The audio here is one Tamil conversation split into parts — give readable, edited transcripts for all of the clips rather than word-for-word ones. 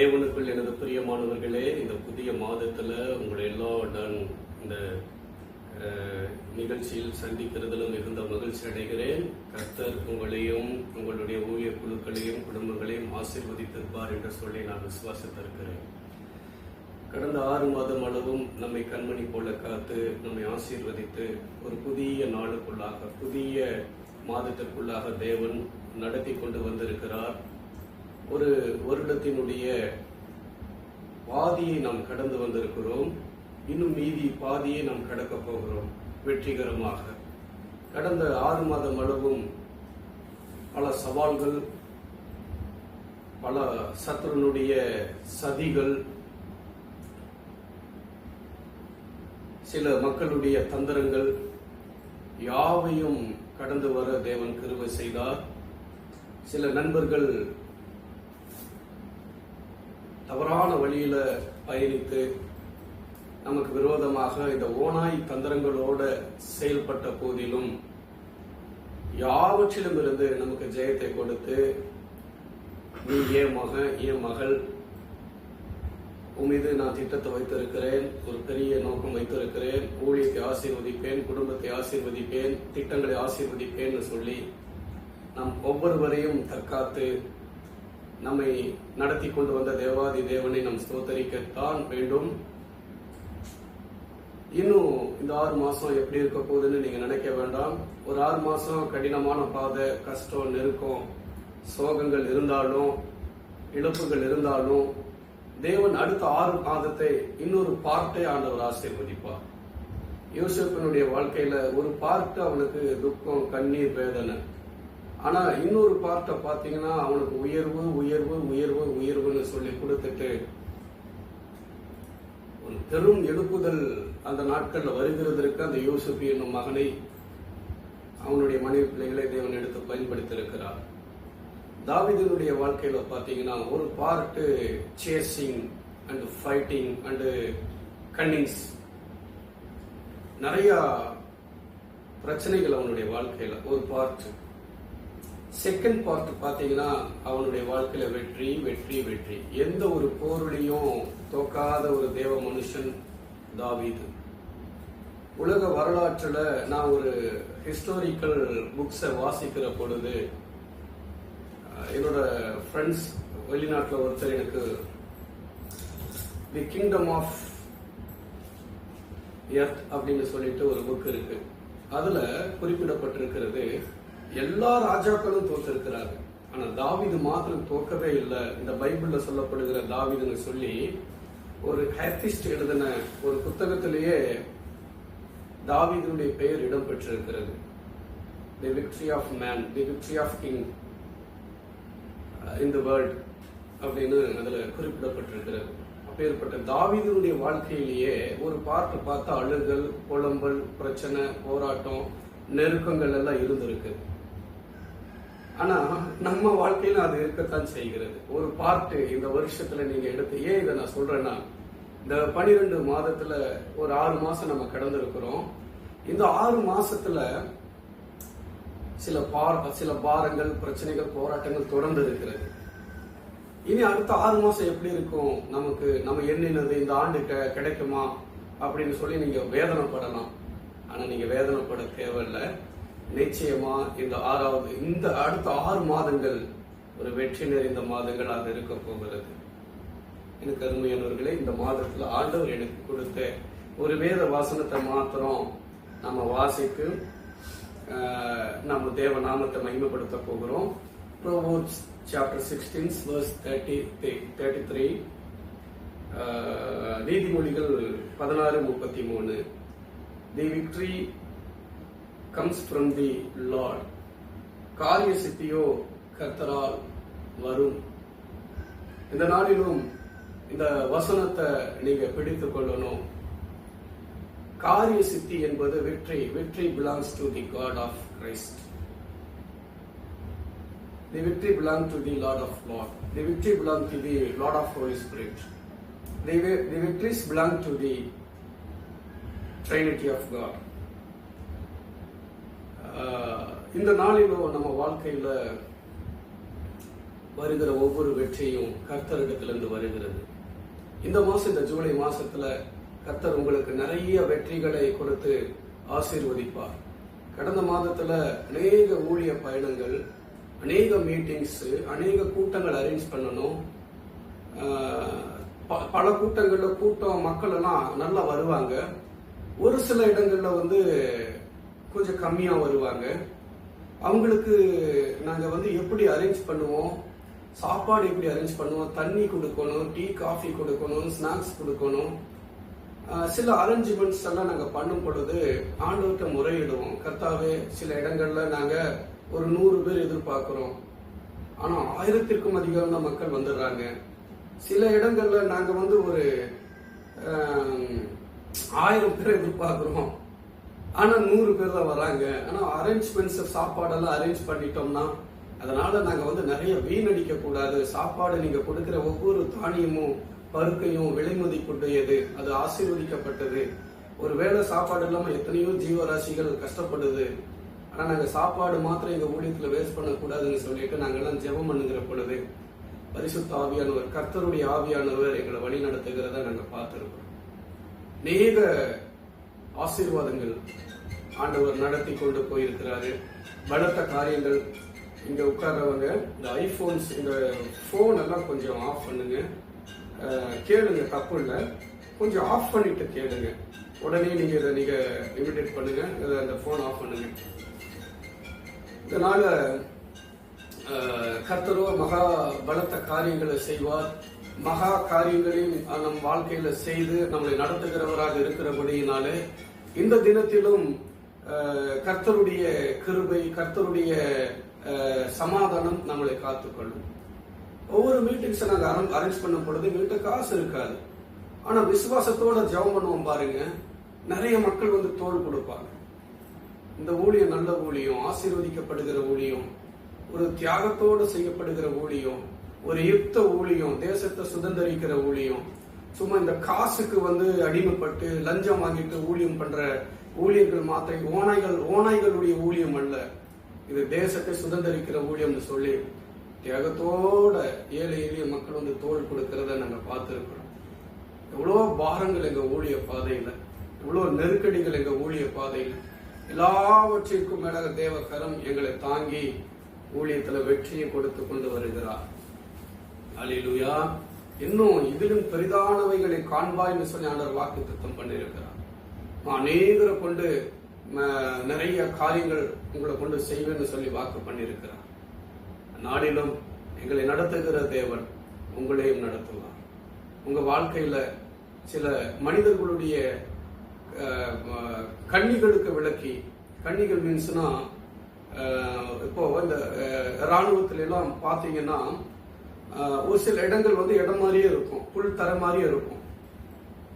தேவனுக்குள் எனது பிரியமானவர்களே, இந்த புதிய மாதத்துல உங்களை எல்லோருடன் இந்த நிகழ்ச்சியில் சந்திக்கிறதுல மிகுந்த மகிழ்ச்சி அடைகிறேன். கர்த்தர் உங்களையும் உங்களுடைய ஊழிய குழுக்களையும் குடும்பங்களையும் ஆசீர்வதித்திருப்பார் என்று சொல்லி நான் விசுவாசித்திருக்கிறேன். கடந்த 6 மாதம் அளவும் நம்மை கண்மணி போல காத்து நம்மை ஆசீர்வதித்து ஒரு புதிய நாளுக்குள்ளாக புதிய மாதத்திற்குள்ளாக தேவன் நடத்தி கொண்டு வந்திருக்கிறார். ஒரு வருடத்தினுடைய பாதியை நாம் கடந்து வந்திருக்கிறோம். இன்னும் மீதி பாதியை நாம் கடக்க போகிறோம் வெற்றிகரமாக. கடந்த 6 மாதம் அளவும் பல சவால்கள், பல சத்துருனுடைய சதிகள், சில மக்களுடைய தந்திரங்கள் யாவையும் கடந்து வர தேவன் கிருபை செய்தார். சில நண்பர்கள் தவறான வழியில பயணித்து நமக்கு விரோதமாக இந்த ஓநாய் தந்திரங்களோட செயல்பட்ட போதிலும் யாவற்றிலும் இருந்து நமக்கு ஜெயத்தை கொடுத்து, நீ ஏன் மகன், ஏன் மகள், உமீது நான் திட்டத்தை வைத்திருக்கிறேன், ஒரு பெரிய நோக்கம் வைத்திருக்கிறேன், ஊழியத்தை ஆசீர்வதிப்பேன், குடும்பத்தை ஆசீர்வதிப்பேன், திட்டங்களை ஆசீர்வதிப்பேன் சொல்லி நாம் ஒவ்வொருவரையும் தற்காத்து நம்மை நடத்தி கொண்டு வந்த தேவாதி தேவனை நாம் ஸ்தோத்தரிக்கத்தான் வேண்டும். இன்னும் இந்த 6 மாசம் எப்படி இருக்க போகுதுன்னு நீங்க நினைக்க வேண்டாம். ஒரு 6 மாசம் கடினமான பாதை, கஷ்டம், நெருக்கம், சோகங்கள் இருந்தாலும், இழப்புகள் இருந்தாலும், தேவன் அடுத்த 6 மாதத்தை இன்னொரு பார்ட்டை ஆண்டவர் ஆசீர்வதிப்பார். யோசேப்பினுடைய வாழ்க்கையில ஒரு பார்ட் அவனுக்கு துக்கம், கண்ணீர், வேதனை. ஆனா இன்னொரு பார்ட்டை பாத்தீங்கன்னா அவனுக்கு உயர்வு உயர்வு உயர்வு உயர்வுன்னு சொல்லி கொடுத்துட்டு ஒரு பெரும் எழுப்புதல் அந்த நாட்கள்ல வருகிறதற்கு அந்த யோசேப்பு என்னும் மகனை, அவனுடைய மனைவி பிள்ளைகளை தேவன் எடுத்து பயன்படுத்தி இருக்கிறார். தாவீதுனுடைய வாழ்க்கையில பாத்தீங்கன்னா ஒரு part chasing and fighting and cunnings, நிறைய பிரச்சனைகள் அவனுடைய வாழ்க்கையில ஒரு பார்ட். செகண்ட் பார்ட் பாத்தீங்கன்னா அவனுடைய வாழ்க்கையில வெற்றி வெற்றி வெற்றி. எந்த ஒரு போரிலையும் தோக்காத ஒரு தேவ மனுஷன் தாவீது. உலக வரலாற்றுல நான் ஒரு ஹிஸ்டாரிக்கல் புக்ஸை வாசிக்கிற பொழுது என்னோட ஃப்ரெண்ட்ஸ் வெளிநாட்டில் ஒருத்தர் எனக்கு தி கிங்டம் ஆஃப் எர்த் அப்படின்னு சொல்லிட்டு ஒரு புக் இருக்கு. அதுல குறிப்பிடப்பட்டிருக்கிறது, எல்லா ராஜாக்களும் தோற்றிருக்கிறாங்க, ஆனா தாவீது மாத்திரம் தோக்கவே இல்லை. இந்த பைபிள்ல சொல்லப்படுகிற தாவீதுன்னு சொல்லி ஒரு ஹேத்திஸ்ட் எழுதின ஒரு புத்தகத்திலேயே தாவீதுடைய பெயர் இடம் பெற்றிருக்கிறது. The victory of man, the victory of king in the world அப்படின்னு அதுல குறிப்பிடப்பட்டிருக்கிறது. அப்பேற்பட்ட தாவீதுடைய வாழ்க்கையிலேயே ஒரு பார்ட் பார்த்தா அழுகல், புலம்பல், பிரச்சனை, போராட்டம், நெருக்கங்கள் எல்லாம் இருந்திருக்கு. ஆனா நம்ம வாழ்க்கையில அது இருக்கத்தான் செய்கிறது. ஒரு பார்ட் இந்த வருஷத்துல நீங்க எடுத்து, ஏன் இதை நான் சொல்றேன்னா, இந்த 12 மாதத்துல ஒரு 6 மாசம் நம்ம கடந்து இருக்கிறோம். இந்த 6 மாசத்துல சில பாரங்கள், பிரச்சனைகள், போராட்டங்கள் தொடர்ந்து இருக்கிறது. இனி அடுத்த 6 மாசம் எப்படி இருக்கும் நமக்கு, நம்ம எண்ணினது இந்த ஆண்டு கிடைக்குமா அப்படின்னு சொல்லி நீங்க வேதனைப்படலாம். ஆனா நீங்க வேதனைப்பட தேவையில்லை. நிச்சயமா இந்த அடுத்த 6 மாதங்கள் ஒரு வெற்றி நிறைந்த மாதங்களாக இருக்க போகிறது. எனக்கு அருமையானவர்களே, இந்த மாதத்துல ஆண்டவர் எனக்கு கொடுத்த ஒரு வேத வாசனத்தை மாத்திரம் நம்ம வாசித்து நம்ம தேவ நாமத்தை மகிமைப்படுத்த போகிறோம். Proverbs chapter 16 verse 33, நீதிமொழிகள் 16:33. The victory comes from the Lord. காரிய சித்தியோ கர்த்தரால் வரும். இந்த நாளிலும் இந்த வசனத்தை நீங்க பிடித்துக் கொள்ளணும். காரிய சித்தி என்பது வெற்றி belongs to the God of Christ. The victory belongs to the Lord of Lord. The victory belongs to the Lord of Holy Spirit. The victories belong to the Trinity of God. இந்த நாளிலும் நம்ம வாழ்க்கையில வருகிற ஒவ்வொரு வெற்றியும் கர்த்தரிடத்திலிருந்து வருகிறது. இந்த மாசம், இந்த ஜூலை மாசத்துல கர்த்தர் உங்களுக்கு நிறைய வெற்றிகளை கொடுத்து ஆசீர்வதிப்பார். கடந்த மாதத்துல அநேக ஊழிய பயணங்கள், அநேக மீட்டிங்ஸ், அநேக கூட்டங்கள் அரேஞ்ச் பண்ணணும். பல கூட்டங்கள்ல மக்கள் எல்லாம் நல்லா வருவாங்க. ஒரு சில இடங்கள்ல கொஞ்சம் கம்மியா வருவாங்க. அவங்களுக்கு நாங்க எப்படி அரேஞ்ச் பண்ணுவோம், சாப்பாடு எப்படி அரேஞ்ச் பண்ணுவோம், தண்ணி கொடுக்கணும், டீ காஃபி கொடுக்கணும், ஸ்நாக்ஸ் கொடுக்கணும், சில அரேஞ்ச்மெண்ட்ஸ் எல்லாம் நாங்க பண்ணும் பொழுது ஆண்டவர்கிட்ட முறையிடுவோம். கர்த்தாவே, சில இடங்கள்ல நாங்க ஒரு 100 பேர் எதிர்பார்க்கிறோம், ஆனா 1000க்கும் அதிகமான மக்கள் வந்துடுறாங்க. சில இடங்கள்ல நாங்க ஒரு 1000 பேர் எதிர்பார்க்கிறோம், ஆனா 100 பேர் தான் வராங்க. ஆனா அரேஞ்ச்மெண்ட்ஸ், சாப்பாடெல்லாம் அரேஞ்ச் பண்ணிட்டோம்னா அதனால நாங்க நிறைய வீணடிக்க கூடாது. சாப்பாடு நீங்க கொடுக்கிற ஒவ்வொரு தானியமும் பருக்கையும் விலை மதிப்புடையது, அது ஆசீர்வதிக்கப்பட்டது. ஒருவேளை சாப்பாடு இல்லாம எத்தனையோ ஜீவராசிகள் கஷ்டப்படுது. ஆனா நாங்க சாப்பாடு மாத்திரம் எங்க ஊழியத்துல வேஸ்ட் பண்ணக்கூடாதுன்னு சொல்லிட்டு நாங்கெல்லாம் ஜெபம் பண்ணுகிற பொழுது பரிசுத்த ஆவியானவர், கர்த்தருடைய ஆவியானவர் எங்களை வழி நடத்துகிறத நாங்க பார்த்திருக்கோம். அநேக ஆசீர்வாதங்கள் ஆண்டவர் நடத்தி கொண்டு போயிருக்கிறாரு. பலத்த காரியங்கள். இங்க உட்கார்றவங்க இந்த ஐபோன்ஸ், இந்த போன் எல்லாம் கொஞ்சம் ஆஃப் பண்ணுங்க, கேளுங்க, தப்பு இல்லை. கொஞ்சம் ஆஃப் பண்ணிட்டு கேளுங்க. உடனே நீங்க இதை இமிடேட் பண்ணுங்க, அந்த போன் ஆஃப் பண்ணுங்க. இதனால கர்த்தரோ மகா பலத்த காரியங்களை செய்வார். மகா காரியங்களையும் நம் வாழ்க்கையில செய்து நம்மளை நடத்துகிறவராக இருக்கிறபடியினாலே இந்த தினத்திலும் கர்த்தருடைய கிருபை, கர்த்தருடைய சமாதானம் நம்மளை காத்துக்கொள்ளும். ஒவ்வொரு மீட்டிங்ஸ் நாங்க அரேஞ்ச் பண்ணும் பொழுது எங்கள்கிட்ட காசு இருக்காது, ஆனா விசுவாசத்தோட ஜெபம் பண்ணுவோம் பாருங்க. நிறைய மக்கள் தோள் கொடுப்பாங்க. இந்த ஊழியம் நல்ல ஊழியம், ஆசீர்வதிக்கப்படுகிற ஊழியம், ஒரு தியாகத்தோடு செய்யப்படுகிற ஊழியம், ஒரு யுத்த ஊழியம், தேசத்தை சுதந்திரிக்கிற ஊழியம். சும்மா இந்த காசுக்கு அடிமைப்பட்டு லஞ்சம் வாங்கிட்டு ஊழியம் பண்ற ஊழியர்கள் மாத்திரம் ஓநாய்களுடைய ஊழியம் அல்ல. இது தேசத்தை சுதந்திரிக்கிற ஊழியம்னு சொல்லி தியாகத்தோட ஏழை எளிய மக்கள் தோள் கொடுக்கிறத நாங்க பார்த்திருக்கிறோம். எவ்வளவு பாரங்கள் எங்க ஊழிய பாதையில, எவ்வளவு நெருக்கடிகள் எங்க ஊழிய பாதையில. எல்லாவற்றிற்கும் மேலாக தேவ கரம் எங்களை தாங்கி ஊழியத்துல வெற்றியை கொடுத்து கொண்டு வருகிறார். அல்லேலூயா. இன்னும் இதிலும் பெரிதானவைகளை காண்பாய்னு சொல்லி ஆண்டவர் வாக்குத்தத்தம் பண்ணியிருக்கிறார். அநேகரை கொண்டு நிறைய காரியங்கள் உங்களை கொண்டு செய்வேன்னு சொல்லி வாக்கு பண்ணியிருக்கிறார். நாடிலும் எங்களை நடத்துகிற தேவன் உங்களையும் நடத்துவார். உங்க வாழ்க்கையில சில மனிதர்களுடைய கண்ணிகளுக்கு விளக்கி, கண்ணிகள் மீன்ஸ்னா இப்போ இந்த இராணுவத்துல எல்லாம் பாத்தீங்கன்னா ஒரு சில இடங்கள் இடம் மாதிரியே இருக்கும், புல் தர மாதிரியே இருக்கும்.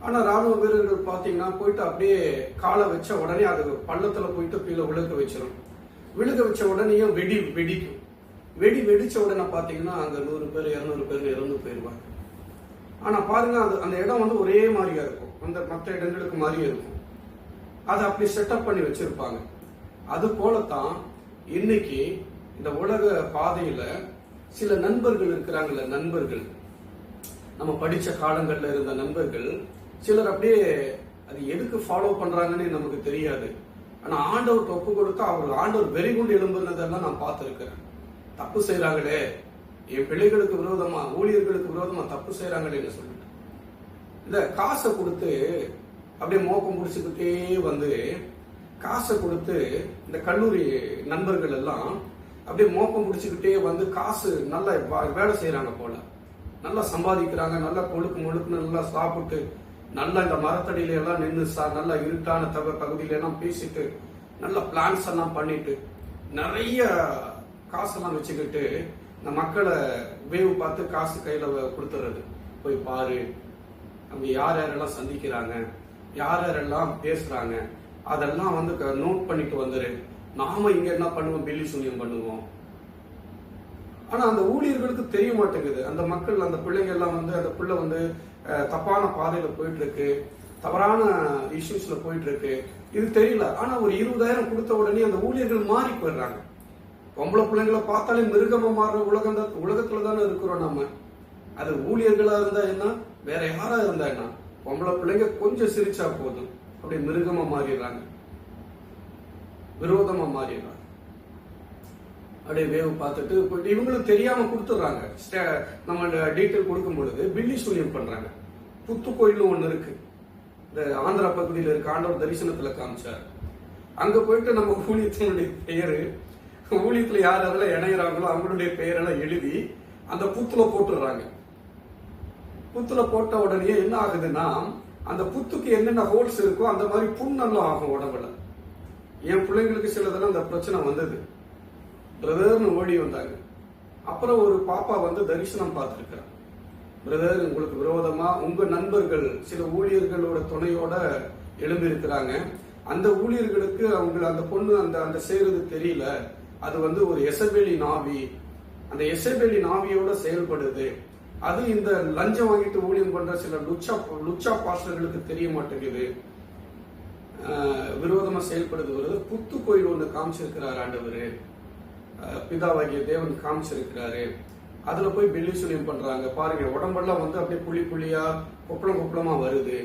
ஆனா ராணுவ வீரர்கள் பாத்தீங்கன்னா போயிட்டு அப்படியே காலை வச்ச உடனே அது பள்ளத்துல போயிட்டு கீழே விழுக வச்சிடும். விழுக வச்ச உடனேயும் வெடிக்கும். வெடிச்ச உடனே பாத்தீங்கன்னா அங்க 100 பேர் 200 பேர் இறந்து போயிருவாங்க. ஆனா பாருங்க, அந்த இடம் ஒரே மாதிரியா இருக்கும், அந்த மற்ற இடங்களுக்கு மாதிரியே இருக்கும். அதை அப்படி செட்டப் பண்ணி வச்சிருப்பாங்க. அது போலத்தான் இன்னைக்கு இந்த உலக பாதையில சில நண்பர்கள் இருக்கிறாங்கல்ல, நண்பர்கள், நம்ம படிச்ச காலங்கள்ல இருந்த நண்பர்கள் சிலர் அப்படியே அது எதுக்கு ஃபாலோ பண்றாங்கன்னு நமக்கு தெரியாது. ஆனா ஆண்டவர் ஒப்பு கொடுத்தா அவர்கள் ஆண்டவர் வெறி கொண்டு எழும்புனதெல்லாம் நான் பார்த்திருக்கிறேன். தப்பு செய்யறாங்களே, என் பிள்ளைகளுக்கு விரோதமா, ஊழியர்களுக்கு விரோதமா தப்பு செய்யறாங்களேன்னு சொல்லிட்டு இந்த காசை கொடுத்து அப்படியே மோப்பம் முடிச்சுக்கிட்டே காசை கொடுத்து இந்த கல்லூரி நண்பர்கள் எல்லாம் அப்படியே மோப்பம் முடிச்சுக்கிட்டே காசு நல்லா வேலை செய்யறாங்க போல, நல்லா சம்பாதிக்கிறாங்க, நல்லா முழுக்கு நல்லா சாப்பிட்டு, நல்லா இந்த மரத்தடியில எல்லாம் நின்று நல்லா இருட்டான பகுதியில எல்லாம் பேசிட்டு, நல்ல பிளான்ஸ் எல்லாம் பண்ணிட்டு, நிறைய காசெல்லாம் வச்சுக்கிட்டு இந்த மக்களை வேவு பார்த்து காசு கையில கொடுத்துறது. போய் பாரு, அங்க யார் யாரெல்லாம் சந்திக்கிறாங்க, யார் யாரெல்லாம் பேசுறாங்க, அதெல்லாம் நோட் பண்ணிட்டு வந்துரு. நாம இங்க என்ன பண்ணுவோம், பில்லி சூனியம் பண்ணுவோம். ஆனா அந்த ஊழியர்களுக்கு தெரிய மாட்டேங்குது. அந்த மக்கள், அந்த பிள்ளைங்க எல்லாம் அந்த பிள்ளை தப்பான பாதையில போயிட்டு இருக்கு, தவறான இஷ்யூஸ்ல போயிட்டு இருக்கு, இது தெரியல. ஆனா ஒரு 20,000 கொடுத்த உடனே அந்த ஊழியர்கள் மாறி போயிடுறாங்க. பொம்பளை பிள்ளைங்களை பார்த்தாலே மிருகமா மாறுற உலகத்துல தானே இருக்கிறோம் நம்ம. அது ஊழியர்களா இருந்தா என்ன, வேற யாரா இருந்தா என்ன, பொம்பளை பிள்ளைங்க கொஞ்சம் சிரிச்சா போதும் அப்படி மிருகமா மாறிடுறாங்க, விரோதமா மாறிடுறாங்க. அப்படியே வேவு பார்த்துட்டு போயிட்டு இவங்களுக்கு தெரியாம கொடுத்துடுறாங்க. நம்ம டீட்டெயில் கொடுக்கும் பொழுது பில்லி சூனியம் பண்றாங்க. புத்து கோயில் ஒண்ணு இருக்கு, இந்த ஆந்திரா பகுதியில் இருக்க, ஆண்டவர் தரிசனத்துல காமிச்சார். அங்க போயிட்டு நம்ம ஊழியத்தினுடைய பெயரு, ஊழியத்துல யார் அதெல்லாம் இணைகிறாங்களோ அவங்களுடைய பெயரெல்லாம் எழுதி அந்த புத்துல போட்டுடுறாங்க. புத்துல போட்ட உடனே என்ன ஆகுதுன்னா, அந்த புத்துக்கு என்னென்ன ஹோல்ஸ் இருக்கோ அந்த மாதிரி புண்ணெல்லாம் ஆகும் உடம்புல. என் பிள்ளைங்களுக்கு சிலதெல்லாம் அந்த பிரச்சனை வந்தது. பிரதர்னு ஓடி வந்தாங்க. அப்புறம் ஒரு பாப்பா வந்து தரிசனம் பார்த்திருக்கிறார். பிரதர், உங்களுக்கு விரோதமா உங்க நண்பர்கள் சில ஊழியர்களோட துணையோட எழும்பி இருக்கிறாங்க. அந்த ஊழியர்களுக்கு அவங்க அந்த பொண்ணு அந்த செய்யறது தெரியல. அது வந்து ஒரு எசபேலி நாவி, அந்த எசபேலி நாவியோட செயல்படுது. அது இந்த லஞ்சம் வாங்கிட்டு ஊழியம் பண்ற சில லுச்சா பாஸ்டர்களுக்கு தெரிய மாட்டேங்குது, விரோதமா செயல்படுது. வருது புத்து கோயில் ஒன்று காமிச்சிருக்கிறார் ஆண்டவர், பிதாவாகிய தேவன் காமிச்சிருக்கிறாரு. அதுல போய் பில்லி சூனியம் பண்றாங்க. பாருங்க, உடம்பெல்லாம் வந்து அப்படியே புள்ளி புள்ளியா கொப்பளமா வருது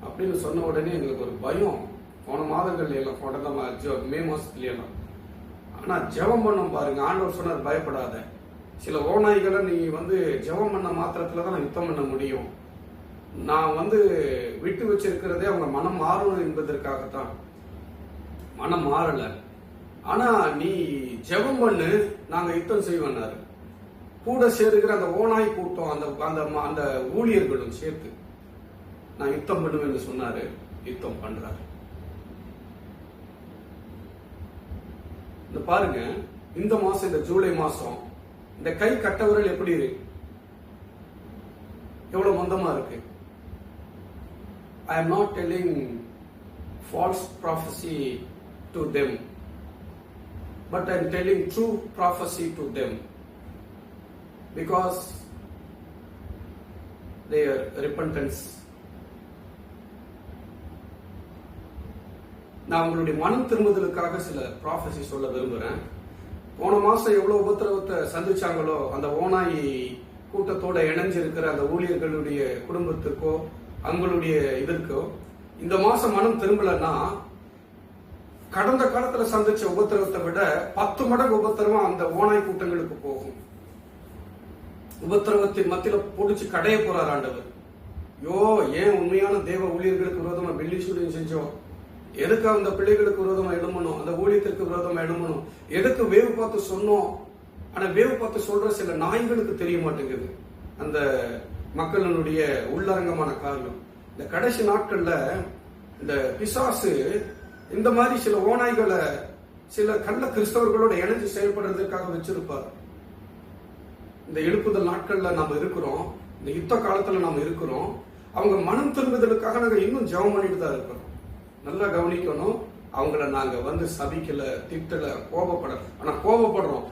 அப்படின்னு சொன்ன உடனே எங்களுக்கு ஒரு பயம். போன மாதங்கள்ல எல்லாம், கடந்த மே மாசத்துல எல்லாம். ஆனா ஜெபம் பண்ணோம் பாருங்க, ஆண்டவர் சொன்னார் பயப்படாத. சில ஓநாய்களை நீ வந்து ஜெபம் பண்ண மாத்திரத்துலதான் நான் யுத்தம் பண்ண முடியும். நான் வந்து விட்டு வச்சிருக்கிறதே அவங்க மனம் மாறணும் என்பதற்காகத்தான். மனம் மாறல, ஆனா நீ ஜெபம் பண்ணு, நாங்க யுத்தம் செய்வோம்னாரு. கூட சேருகிற அந்த ஓநாய் கூட்டம், அந்த ஊழியர்களும் சேர்த்து நான் யுத்தம் பண்ணுவேன்னு சொன்னாரு. யுத்தம் பண்றாரு. இந்த பாருங்க, இந்த மாசம், இந்த ஜூலை மாசம், இந்த கை கட்டவரல் எப்படி இருக்கு, எவ்வளவு மந்தமா இருக்கு. I am not telling false prophecy to them, but I am telling true prophecy to them, because their repentance. நான் உங்களுடைய மனம் திரும்புதலுக்காக சில ப்ராஃபஸி சொல்ல விரும்புறேன். போன மாசம் எவ்வளவு உபத்திரவத்தை சந்திச்சாங்களோ அந்த ஓநாய் கூட்டத்தோட இணைஞ்சிருக்கிற அந்த ஊழியர்களுடைய குடும்பத்துக்கோ அவங்களுடைய இதற்கோ இந்த மாசம் மனம் திரும்பலன்னா, கடந்த காலத்துல சந்திச்ச உபத்திரவத்தை விட 10 மடங்கு உபத்திரவம் அந்த ஓநாய் கூட்டங்களுக்கு போகும். உபத்திரவத்தின் மத்தியில பொடிச்சு கடைய போறார் ஆண்டவர். ஏன் உண்மையான தேவ ஊழியர்களுக்கு விரோதமா பில்லி சூனியம் செஞ்சோம்? எதுக்கு அந்த பிள்ளைகளுக்கு விரோதமா எழுமணும், அந்த ஊழியத்திற்கு விரோதமா எழுமணும்? எதுக்கு வேவு பார்த்து சொன்னோம்? ஆனா வேவு பார்த்து சொல்ற சில நாய்களுக்கு தெரிய மாட்டேங்குது அந்த மக்களினுடைய உள்ளரங்கமான காரியம். இந்த கடைசி நாட்கள்ல இந்த பிசாசு இந்த மாதிரி சில ஓநாய்களை சில கள்ள கிறிஸ்தவர்களோட இணைஞ்சு செயல்படுறதுக்காக வச்சிருப்பார். இந்த எழுப்புதல் நாட்கள்ல நாம இருக்கிறோம், இந்த யுத்த காலத்துல நாம இருக்கிறோம். அவங்க மனம் திரும்புதலுக்காக நாங்க இன்னும் ஜெபம் பண்ணிட்டு தான் இருக்கிறோம். நல்லா கவனிக்கணும், அவங்கள நாங்க வந்து சபிக்கல, திட்டல, கோபப்படல. ஆனா கோபப்படுறோம்.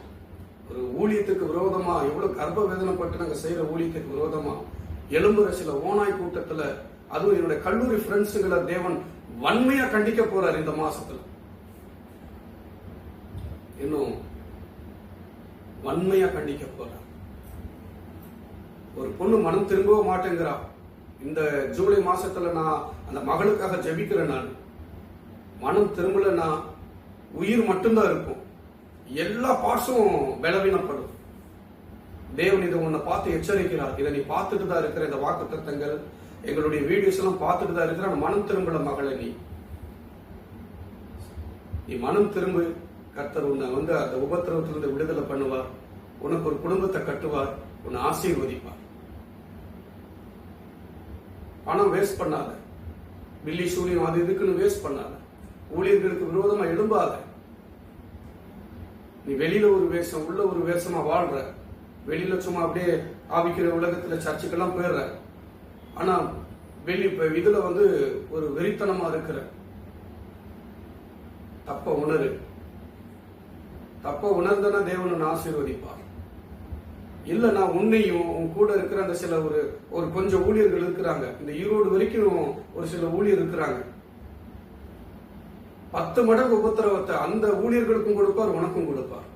ஒரு ஊழியத்துக்கு விரோதமா எவ்வளவு கர்ப்ப வேதனைப்பட்டு நாங்க செய்யற ஊழியத்துக்கு விரோதமா எழும்புற சில ஓநாய் கூட்டத்துல, அதுவும் என்னுடைய கல்லூரி ஃப்ரெண்ட்ஸுகளை தேவன் வன்மையா கண்டிக்க போறார் இந்த மாசத்துல. இன்னும் வன்மையா கண்டிக்க போறார். ஒரு பொண்ணு மனம் திரும்பவே மாட்டேங்கிறா. இந்த ஜூலை மாசத்துல நான் அந்த மகளுக்காக ஜெபிக்கிறேன். நான் மனம் திரும்பலன்னா உயிர் மட்டும்தான் இருக்கும், எல்லா பாசும் பலவீனப்படும். தேவன் இதை உன்னை பார்த்து எச்சரிக்கிறார். இதை நீ பார்த்துட்டு தான் இருக்கிற, இந்த வாக்கு தத்தங்கள் எங்களுடைய வீடியோஸ் எல்லாம் பார்த்துட்டு தான் இருக்கிற. மனம் திரும்பல மகளை, நீ மனம் திரும்பு. கர்த்தர் உன்னை வந்து அந்த உபத்திரவத்திலிருந்து விடுதலை பண்ணுவார். உனக்கு ஒரு குடும்பத்தை கட்டுவார், உன்னை ஆசீர்வதிப்பார். பணம் வேஸ்ட் பண்ணாத, பில்லி சூனியம் அது இதுக்குன்னு வேஸ்ட் பண்ணாத, ஊழியர்களுக்கு விரோதமா எழும்பாத. நீ வெளியில ஒரு வேஷம் உள்ள ஒரு வேஷமா வாழ்ற, வெளியில சும்மா அப்படியே ஆவிக்கிற உலகத்துல சர்ச்சுக்கெல்லாம் போயிடுற, ஆனா இதுல வந்து ஒரு வெறித்தனமா இருக்கிற. தப்ப உணரு. தப்ப உணர்ந்தனா தேவன் ஆசீர்வதிப்பார். இல்லைன்னா உன்னையும் உன் கூட இருக்கிற அந்த சில ஒரு கொஞ்சம் ஊழியர்கள் இருக்கிறாங்க. இந்த ஈரோடு வரைக்கும் ஒரு சில ஊழியர் இருக்கிறாங்க. 10 மடங்கு உபத்திரவத்தை அந்த ஊழியர்களுக்கும் கொடுப்பார், உனக்கும் கொடுப்பார்.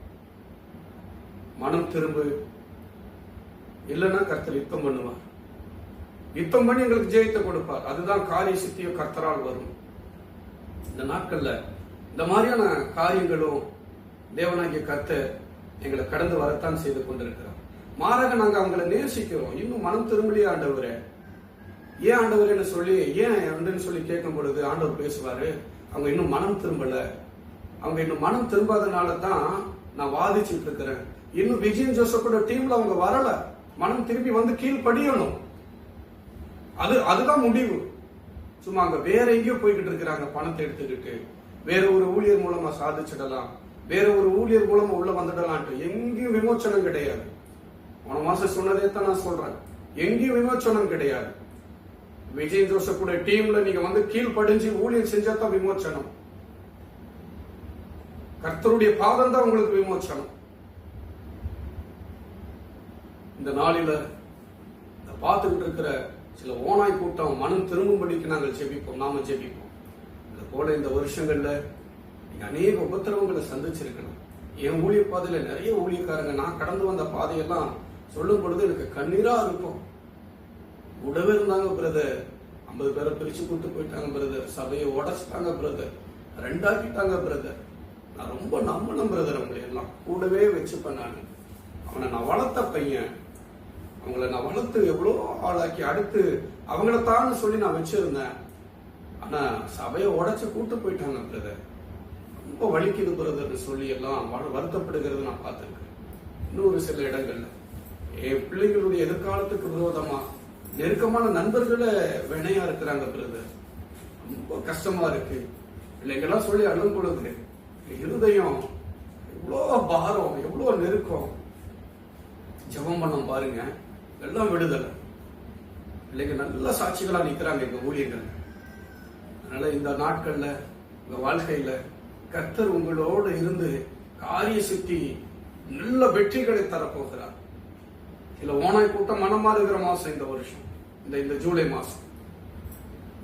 மனம் திரும்பு, இல்லைன்னா கர்த்தர் யுத்தம் பண்ணுவார். யுத்தம் பண்ணி எங்களுக்கு ஜெயத்தை கொடுப்பார். அதுதான் காரிய சித்தியோ கர்த்தரால் வரும். இந்த நாட்கள்ல இந்த மாதிரியான காரியங்களும் தேவனாகிய கர்த்தர் எங்களை கடந்து வரத்தான் செய்து கொண்டிருக்கிறார். மாறாக நாங்க அவங்களை நேசிக்கிறோம். இன்னும் மனம் திரும்பலையே ஆண்டவரே, ஏன் ஆண்டவரேன்னு சொல்லி கேட்கும் பொழுது ஆண்டவர் பேசுவாரு, அவங்க இன்னும் மனம் திரும்பல. அவங்க இன்னும் மனம் திரும்பாதனால தான் நான் வாதிச்சுட்டு இருக்கிறேன். இன்னும் விஜயன் ஜோசப்போட டீம்ல அவங்க வரல. மனம் திரும்பி வந்து கீழ்படியணும். அதுதான் முடிவு. சும்மா அங்க வேற எங்கேயோ போய்கிட்டு இருக்கிறாங்க. பணத்தை எடுத்துக்கிட்டு வேற ஒரு ஊழியர் மூலமா சாதிச்சிடலாம், வேற ஒரு ஊழியர் மூலமா உள்ள வந்துடலான்ட்டு எங்கேயும் விமோச்சனம் கிடையாது. போன மாசம் சொன்னதே தான் நான் சொல்றேன். எங்கேயும் விமோச்சனம் கிடையாது. விஜய் ஜோசப்போட டீம்ல நீங்க வந்து கீழ்படிஞ்சு ஊழியர் செஞ்சா தான் விமோச்சனம். கர்த்தருடைய பாதம் தான் உங்களுக்கு விமோச்சனம். இந்த நாளில பார்த்துக்கிட்டு இருக்கிற சில ஓனாய் கூட்டம் மனம் திரும்பும்படிக்கு நாங்கள் ஜெபிப்போம். நாம ஜெபிப்போம். இந்த போல இந்த வருஷங்கள்ல நீங்க அநேக உபத்திரவங்களை சந்திச்சிருக்கணும். என் ஊழிய பாதையில நிறைய ஊழியக்காரங்க நான் கடந்து வந்த பாதையெல்லாம் சொல்லும் பொழுது எனக்கு கண்ணீரா இருக்கும். கூடவே இருந்தாங்க பிரதர், 50 பேரை பிரிச்சு கூட்டு போயிட்டாங்க பிரதர், சபையை உடச்சிட்டாங்க பிரதர், ரெண்டாக்கிட்டாங்க பிரதர், நான் ரொம்ப நம்பினேன் பிரதர், அவங்களை எல்லாம் கூடவே வச்சுப்பேன். அவனை நான் வளர்த்த பையன், அவங்கள நான் வளர்த்து எவ்வளோ ஆளாக்கி அடுத்து அவங்கள சொல்லி நான் வச்சிருந்தேன். ஆனா சபையை உடைச்சு கூட்டு போயிட்டாங்க பிரதர், ரொம்ப வலிக்குது பிரதர்னு சொல்லி எல்லாம் வருத்தப்படுகிறது நான் பார்த்திருக்கேன். இன்னொரு சில இடங்கள்ல என் பிள்ளைகளுடைய எதிர்காலத்துக்கு விரோதமா நெருக்கமான நண்பர்களே வினையா இருக்கிறாங்க பிரதர். ரொம்ப கஷ்டமா இருக்கு. பிள்ளைங்கெல்லாம் சொல்லி அழும் பொழுது இருதயம் எவ்வளோ பாரம், எவ்வளோ நெருக்கம். ஜெபம் பண்ண பாருங்க, எல்லாம் விடுதலை. பிள்ளைங்க நல்ல சாட்சிகளா நிக்கிறாங்க எங்க ஊழியர்கள். அதனால இந்த நாட்கள்ல உங்க வாழ்க்கையில கர்த்தர் உங்களோடு இருந்து காரிய சித்தி நல்ல வெற்றிகளை தரப்போகிறார். சில ஓனாய் கூட்டம் மனம் மாறுகிற மாசம் இந்த வருஷம், இந்த ஜூலை மாசம்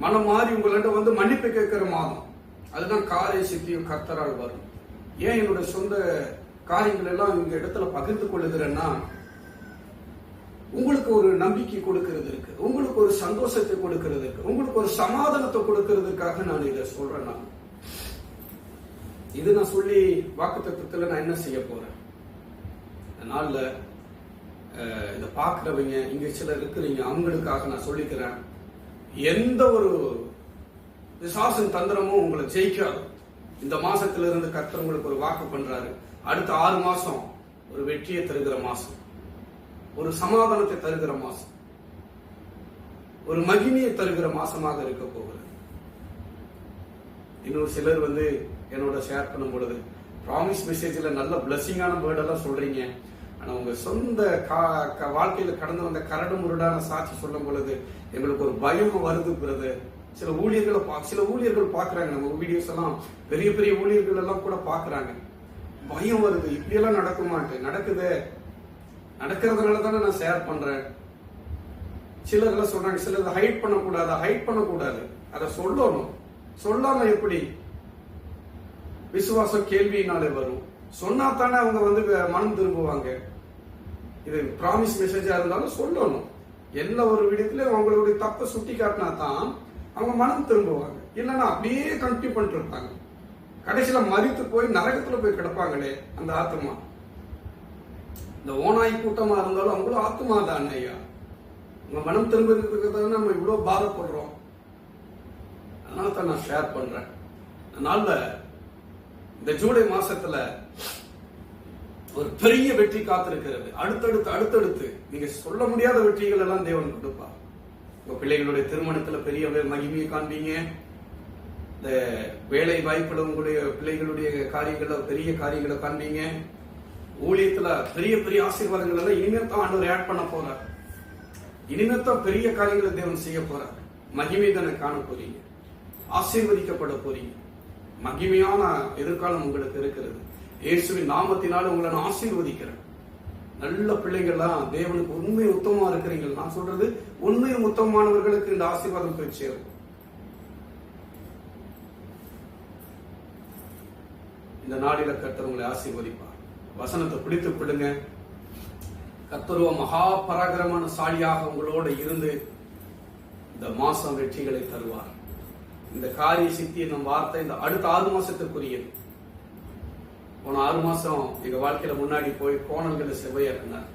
மனம் மாறி உங்கள்கிட்ட வந்து மன்னிப்பு கேட்கிற மாதம். அதுதான் காரிய சித்தியும் கர்த்தரால் வரும். ஏன் என்னோட சொந்த காரியங்கள் எல்லாம் இந்த இடத்துல பகிர்ந்து கொள்ளுகிறேன்னா, உங்களுக்கு ஒரு நம்பிக்கை கொடுக்கிறது இருக்கு, உங்களுக்கு ஒரு சந்தோஷத்தை கொடுக்கிறது இருக்கு, உங்களுக்கு ஒரு சமாதானத்தை கொடுக்கிறதுக்காக நான் இதை சொல்றேன். நான் இது நான் சொல்லி வாக்குத்தத்தத்துல நான் என்ன செய்ய போறேன்? அதனால இதை பார்க்கிறவங்க இங்க சிலர் இருக்கிறீங்க, அவங்களுக்காக நான் சொல்லிக்கிறேன். எந்த ஒரு விசுவாசம் தந்திரமும் உங்களை ஜெயிக்காது. இந்த மாசத்துல இருந்து கர்த்தர் உங்களுக்கு ஒரு வாக்கு பண்றாரு. அடுத்த 6 மாசம் ஒரு வெற்றியை தருகிற மாசம், ஒரு சமாதானத்தை தருகிற மாசம், ஒரு மகிமையை தருகிற மாசமாக இருக்க போகிறது. இன்னொரு சிலர் வந்து என்னோட ஷேர் பண்ணும் பொழுது ப்ராமிஸ் மெசேஜ்ல நல்ல பிளஸிங்கான வேர்டெல்லாம் சொல்றீங்க, ஆனா உங்க சொந்த வாழ்க்கையில கடந்து வந்த கரடு முரடான சாட்சி சொல்லும் பொழுது எங்களுக்கு ஒரு பயம் வருது பிரதர். சில ஊழியர்கள் பாக்குறாங்க நம்ம வீடியோஸ் எல்லாம், பெரிய பெரிய ஊழியர்கள் எல்லாம் கூட பாக்குறாங்க. பயம் வருது, இப்படி எல்லாம் நடக்குமான்ட்டு. நடக்கிறதுனால தானே நான் ஷேர் பண்றேன். சிலர் எல்லாம் சொல்றாங்க, சிலர் ஹைட் பண்ணக்கூடாது, அதை சொல்லணும். சொல்லாம எப்படி? விசுவாசம் கேள்வியினாலே வரும். சொன்னா தானே அவங்க வந்து மனம் திரும்புவாங்க. இது ப்ராமிஸ் மெசேஜா இருந்தாலும் சொல்லணும். எல்லா ஒரு விடத்திலயும் அவங்களுடைய தப்பை சுட்டி காட்டினா தான் அவங்க மனம் திரும்புவாங்க. இல்லைன்னா அப்படியே கண்டினியூ பண்ணிட்டு இருப்பாங்க. கடைசியில மறித்து போய் நரகத்துல போய் கிடப்பாங்களே அந்த ஆத்மா. இந்த ஓனாய் கூட்டமா இருந்தாலும் அவங்களும் ஆத்மா தானே ஐயா. உங்க மனம் திரும்புறதுக்கு தான் நம்ம இவ்வளவு பாதப்படுறோம். அதனால தான் நான் ஷேர் பண்றேன். அதனால இந்த ஜூலை மாசத்துல ஒரு பெரிய வெற்றி காத்திருக்கிறது. அடுத்தடுத்து நீங்க சொல்ல முடியாத வெற்றிகள் எல்லாம் தேவன் கொடுப்பார். உங்க பிள்ளைகளுடைய திருமணத்துல பெரிய மகிமையை காண்பீங்க. இந்த வேலை வாய்ப்புல உங்களுடைய பிள்ளைகளுடைய காரியங்கள பெரிய காரியங்களை காண்பீங்க. ஊழியத்துல பெரிய பெரிய ஆசீர்வாதங்கள் எல்லாம் இனிமேத்தான் ஆண்டவர் ஆட் பண்ண போறார். இனிமேத்தான் பெரிய காரியங்களை தேவன் செய்ய போறார். மகிமை தானே காண போறீங்க, ஆசீர்வதிக்கப்பட போறீங்க. மகிமையான எதிர்காலம் உங்களுக்கு இருக்கிறது. இயேசுவின் நாமத்தினால உங்களை நான் ஆசீர்வதிக்கிறேன். நல்ல பிள்ளைங்கள்லாம் தேவனுக்கு உண்மை உத்தமமா இருக்கிறீங்க. நான் சொல்றது உண்மையும் உத்தமமானவர்களுக்கு இந்த ஆசீர்வாதம் போய் சேரும். இந்த நாளில கர்த்தர் உங்களை ஆசீர்வதிப்பார். வசனத்தை பிடித்துக் கொள்ளுங்க. கர்த்தருவ மகா பராக்கிரமான சாலியாக உங்களோட இருந்து இந்த மாசம் வெற்றிகளை தருவார். இந்த காரிய சித்தி என்னும் வார்த்தை இந்த அடுத்த 6 மாசத்துக்குரியது. போன 6 மாசம் எங்க வாழ்க்கையில முன்னாடி போய் கோணல்களை செவ்வையாக்கினார்.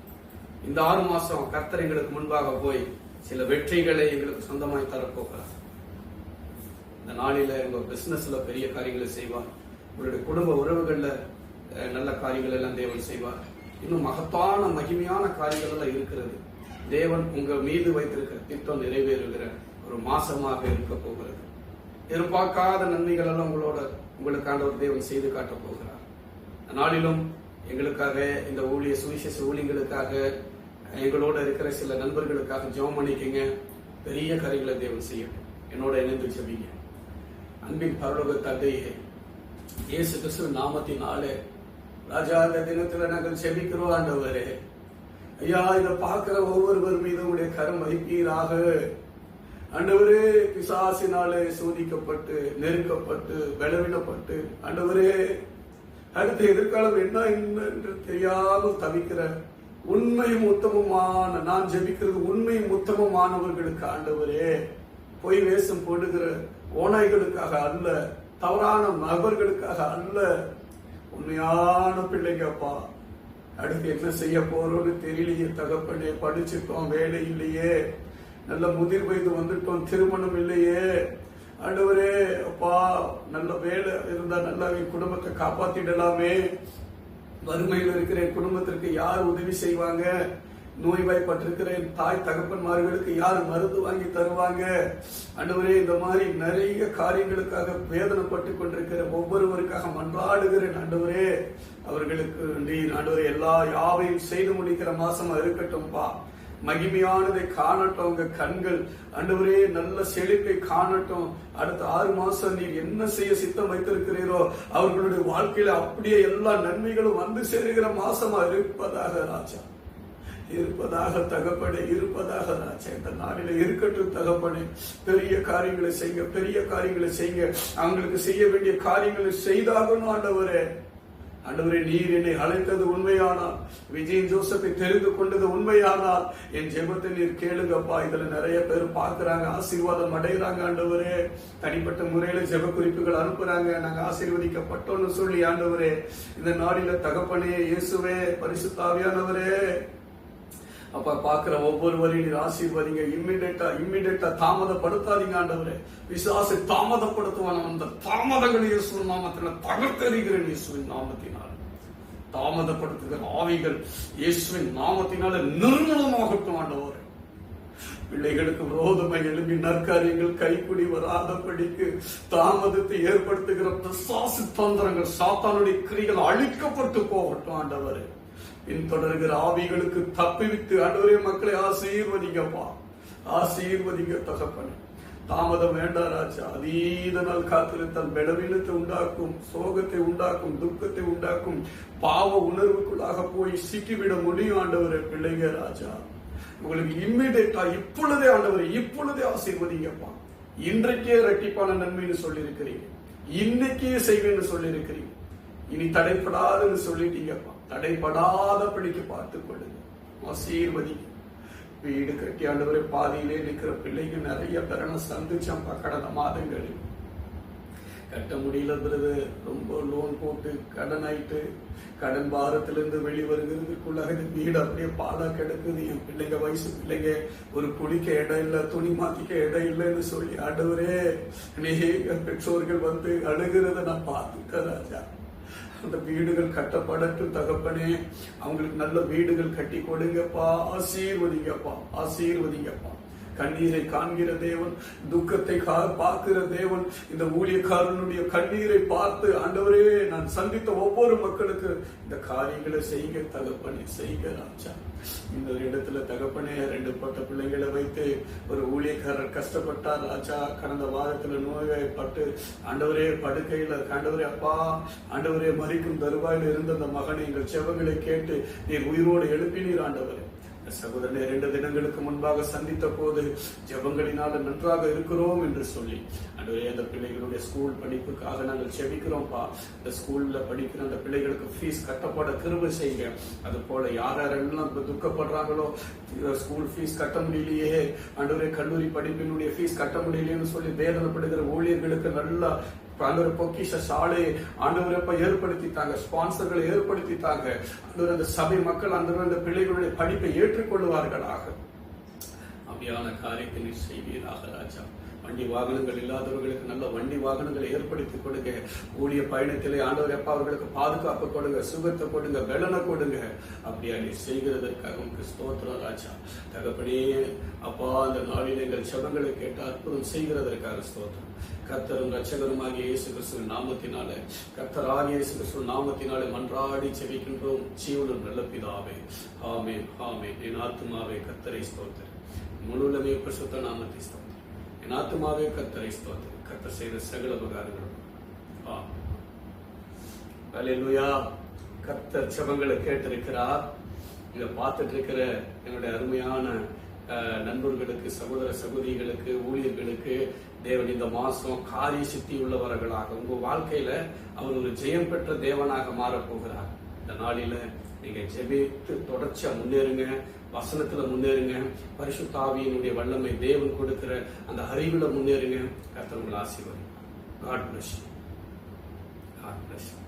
இந்த 6 மாசம் கர்த்தர் எங்களுக்கு முன்பாக போய் சில வெற்றிகளை எங்களுக்கு சொந்தமாய் தரப்போகிறார். இந்த நாளில உங்க பிசினஸ்ல பெரிய காரியங்களை செய்வார். உங்களுடைய குடும்ப உறவுகள்ல நல்ல காரியங்கள் எல்லாம் தேவன் செய்வார். இன்னும் மகத்தான மகிமையான காரியங்கள் எல்லாம் இருக்கிறது. தேவன் உங்க மீது வைத்திருக்கிற திட்டம் நிறைவேறுகிற ஒரு மாசமாக இருக்க போகிறது. எதிர்பார்க்காத நன்மைகள் எல்லாம் உங்களுக்கான ஒரு தேவன் செய்து காட்ட போகிறார். நாளிலும் எங்களுக்காக இந்த சுவிசேஷ ஊழியர்களுக்காக எங்களோட இருக்கிற சில நண்பர்களுக்காக ஜெபம் பண்ணிக்கங்க. பெரிய காரியங்களை தேவன் செய்யும். என்னோட இணைந்து ஜெபிங்க. அன்பின் பரலோக தந்தையே, இயேசு கிறிஸ்துவின் நாமத்தினாலே ராஜா, இந்த தினத்துல நாங்கள் ஜெபிக்கிறோம் ஆண்டவரே. ஐயா, இதை பார்க்கிற ஒவ்வொருவர் மீது உங்களுடைய கரம் வைப்பீராக. ஆண்டவரே, பிசாசினாலே சோதிக்கப்பட்டு நெருக்கப்பட்டு பலவீனப்பட்டு ஆண்டவரே அடுத்த எதிர்காலம் என்ன என்று தெரியாமல் தவிக்கிற உண்மையும் உத்தமமான, நான் ஜெபிக்கிறது உண்மையும் உத்தமமானவர்களுக்கு ஆண்டவரே, பொய் வேஷம் போடுகிற ஓநாய்களுக்காக அல்ல, தவறான நபர்களுக்காக அல்ல, உண்மையான பிள்ளைங்கப்பா. அடுத்து என்ன செய்ய போறோம்னு தெரியலையே தகப்பனே. படிச்சுட்டோம், வேலை இல்லையே, நல்ல முதிர் வயது வந்துட்டோம், திருமணம் இல்லையே ஆண்டவரே. அப்பா, நல்ல வேலை இருந்தா நல்லா குடும்பத்தை காப்பாத்திடலாமே. வறுமையில் இருக்கிற குடும்பத்திற்கு யார் உதவி செய்வாங்க? நோய்வாய்ப்பட்டிருக்கிற தாய் தகப்பன்மார்களுக்கு யார் மருந்து வாங்கி தருவாங்க? ஆண்டவரே, இந்த மாதிரி நிறைய காரியங்களுக்காக வேதனைப்பட்டு கொண்டிருக்கிற ஒவ்வொருவருக்காக மன்றாடுகிறேன் ஆண்டவரே. அவர்களுக்கு நீர் ஆண்டவரே எல்லா யாவையும் செய்து முடிக்கிற மாசமா இருக்கட்டும்பா. மகிமையானதை காணட்டும் உங்க கண்கள் ஆண்டவரே. நல்ல செழிப்பை காணட்டும். அடுத்த 6 மாசம் நீர் என்ன செய்ய சித்தம் வைத்திருக்கிறீரோ அவர்களுடைய வாழ்க்கையில அப்படியே எல்லா நன்மைகளும் வந்து சேருகிற மாசமா இருப்பதாக ராஜா, இருப்பதாக தகப்பனே, இருப்பதாக ராஜா. இந்த நாளில இருக்கட்டும் தகப்பனே. பெரிய காரியங்களை செய்ய, பெரிய காரியங்களை செய்ய, அவங்களுக்கு செய்ய வேண்டிய காரியங்களை செய்தாகணும் ஆண்டவரே. ஆண்டவரே, நீர் என்னை அழைத்தது உண்மையானால், விஜயன் ஜோசப்பை தெரிந்து கொண்டது உண்மையானால் என் ஜெபத்தை நீர் கேளுங்கப்பா. இதுல நிறைய பேர் பார்க்கிறாங்க, ஆசீர்வாதம் அடைகிறாங்க ஆண்டவரே. தனிப்பட்ட முறையில ஜெப குறிப்புகள் அனுப்புறாங்க, நாங்க ஆசீர்வதிக்கப்பட்டோம்னு சொல்லி ஆண்டவரே. இந்த நாளில தகப்பனே, இயேசுவே, பரிசுத்த ஆவியானவரே, அப்ப பாக்குற ஒவ்வொருவரையும் நீர் ஆசீர்வதிங்க. இம்மிடியேட்டா தாமதப்படுத்தாதீங்க ஆண்டவரே. விசுவாசை தாமதப்படுத்துவான அந்த தாமதங்கள் இயேசுவின் நாமத்தினால தகர்த்தெறிகிறேன். இயேசுவின் நாமத்தினால் தாமதப்படுத்துகிற ஆவிகள் இயேசுவின் நாமத்தினால நிர்மூலமாகட்டும் ஆண்டவரே. பிள்ளைகளுக்கு விரோதமாக எழுப்பி நற்காரியங்கள் கைப்பிடி வராதபடிக்கு தாமதத்தை ஏற்படுத்துகிற பிசாசு தந்திரங்கள், சாத்தானுடைய கிரிகள் அழிக்கப்பட்டு போகட்டும் ஆண்டவரே. பின்தொடர்கிற ஆவிகளுக்கு தப்பிவித்து ஆண்டவரே மக்களை ஆசீர்வதிங்கப்பா, ஆசீர்வதிங்க தகப்பனே. தாமதம் வேண்டாம் ராஜா. அதீத நாள் காத்திருத்தால் பலவீனத்தை உண்டாக்கும், சோகத்தை உண்டாக்கும், துக்கத்தை உண்டாக்கும், பாவ உணர்வுக்குள்ளாக போய் சிக்கிவிட முடியும் ஆண்டவரே. பிள்ளைங்க ராஜா, உங்களுக்கு இம்மிடியேட்டா இப்பொழுதே ஆண்டவரே, இப்பொழுதே ஆசீர்வதிங்கப்பா. இன்றைக்கே இரட்டிப்பான நன்மைன்னு சொல்லி இருக்கிறீங்க, இன்னைக்கே செய்வேன்னு சொல்லி இருக்கிறீங்க, இனி தடைப்படாதுன்னு சொல்லிட்டீங்கப்பா. தடைப்படாதபடிக்கு பார்த்துக் கொள்ளுங்க, ஆசீர்வதிங்க. வீடு கட்டி ஆண்டவரை பாதியிலே நிற்கிற பிள்ளைங்க நிறைய பேரை நான் சந்திச்சேன்ப்பா கடந்த மாதங்களில். கட்ட முடியலன்றது ரொம்ப லோன் போட்டு கடன் ஆயிட்டு கடன் பாரத்திலிருந்து வெளிவருகிறதுக்குள்ளாக இந்த வீடு அப்படியே பாலா கிடக்குது. என் பிள்ளைங்க வயசு பிள்ளைங்க ஒரு குடிக்க இடம் இல்லை, துணி மாத்திக்க இடம் இல்லைன்னு சொல்லி ஆண்டவரே அநேக பெற்றோர்கள் வந்து அழுகிறத நான் பார்த்துட்டேன் ராஜா. அந்த வீடுகள் கட்டப்படட்டும் தகப்பனே. அவங்களுக்கு நல்ல வீடுகள் கட்டி கொடுங்கப்பா. ஆசீர்வதிங்கப்பா, ஆசீர்வதிங்கப்பா. கண்ணீரை காண்கிற தேவன், துக்கத்தை பார்க்கிற தேவன், இந்த ஊழியக்காரனுடைய கண்ணீரை பார்த்து ஆண்டவரே நான் சந்தித்த ஒவ்வொரு மக்களுக்கு இந்த காரியங்களை செய்ய தகப்பனே, செய்க ராஜா. இந்த இடத்துல தகப்பனே 2 பட்ட பிள்ளைகளை வைத்து ஒரு ஊழியக்காரர் கஷ்டப்பட்டார் ராஜா. கடந்த வாரத்துல நோய்வாய்ப்பட்டு ஆண்டவரே படுக்கையில ஆண்டவரே அப்பா ஆண்டவரே மறிக்கும் தருவாயில் இருந்த அந்த மகனை எங்கள் செவங்களை கேட்டு நீர் உயிரோடு எழுப்பினீர் ஆண்டவரே. சகோதரனை 2 தினங்களுக்கு முன்பாக சந்தித்த போது ஜெபங்களினால் நன்றாக இருக்கிறோம் என்று சொல்லி ஆண்டவரே, அந்த பிள்ளைகளுடைய ஸ்கூல் படிப்புக்காக நாங்கள் ஜெபிக்கிறோம்ப்பா. இந்த ஸ்கூல்ல படிக்கிற அந்த பிள்ளைகளுக்கு ஃபீஸ் கட்டப்பட கிருபை செய்யுங்க. அது போல யாரெல்லாம் துக்கப்படுறாங்களோ, ஸ்கூல் ஃபீஸ் கட்ட முடியலையே ஆண்டவரே, கல்லூரி படிப்பினுடைய ஃபீஸ் கட்ட முடியலையேன்னு சொல்லி வேதனைப்படுகிற ஊழியர்களுக்கு நல்லா ஆண்டவர் பொக்கிஷ சாலை ஆண்டவரப்ப ஏற்படுத்தித்தாங்க, ஸ்பான்சர்களை ஏற்படுத்தித்தாங்க. ஆண்டவர் அந்த சபை மக்கள் அந்த பிள்ளைகளுடைய படிப்பை ஏற்றுக்கொள்வார்களாக. அப்படியான காரியத்தை நீர் செய்வீராக ராஜா. வண்டி வாகனங்கள் இல்லாதவர்களுக்கு நல்ல வண்டி வாகனங்களை ஏற்படுத்தி கொடுங்க. ஊழிய பயணத்திலே ஆண்டவர் அப்பா அவர்களுக்கு பாதுகாப்பு கொடுங்க, சுகத்தை கொடுங்க, வெள்ளனை கொடுங்க. அப்படியா நீ செய்கிறதற்காக உங்களுக்கு ஸ்தோத்திரம் ராஜா. தகப்பனே அப்பா, அந்த நாளில் எங்கள் செபங்களை கேட்டு அற்புதம் செய்கிறதற்காக ஸ்தோத்திரம். கர்த்தரும் ரட்சகருமாகிய இயேசு கிறிஸ்துவின் நாமத்தினாலே, கர்த்தராகிய இயேசு கிறிஸ்துவின் நாமத்தினாலே மன்றாடி செபிக்கின்றோம் ஜீவனும் நல்ல பிதாவே. ஆமென், ஆமென். என் ஆத்துமாவே கர்த்தரை ஸ்தோத்திரம், முழுவதுமே பரிசுத்த நாமத்தை ஸ்தோத்திரம். என் ஆத்துமாவே கர்த்தரை ஸ்தோத்திரம், கர்த்தர் செய்த சகல உபகாரங்களும். அல்லேலூயா. கர்த்தர் ஜெபங்களை கேட்டிருக்கிறார். இங்க பார்த்துட்டு இருக்கிற என்னுடைய அருமையான நண்பர்களுக்கு, சகோதர சகோதரிகளுக்கு, ஊழியர்களுக்கு தேவன் இந்த மாசம் காரிய சித்தி உள்ளவர்களாக உங்க வாழ்க்கையில அவர் ஒரு ஜெயம் பெற்ற தேவனாக மாறப்போகிறார். இந்த நாளில நீங்க ஜெபித்து தொடர்ச்சியா முன்னேறுங்க, வசனத்துல முன்னேறுங்க, பரிசுத்த ஆவியினுடைய வல்லமை தேவன் கொடுக்கிற அந்த அறிவுல முன்னேறுங்க. கர்த்தர் உங்களை ஆசீர்வதிப்பார். God bless you. God bless you.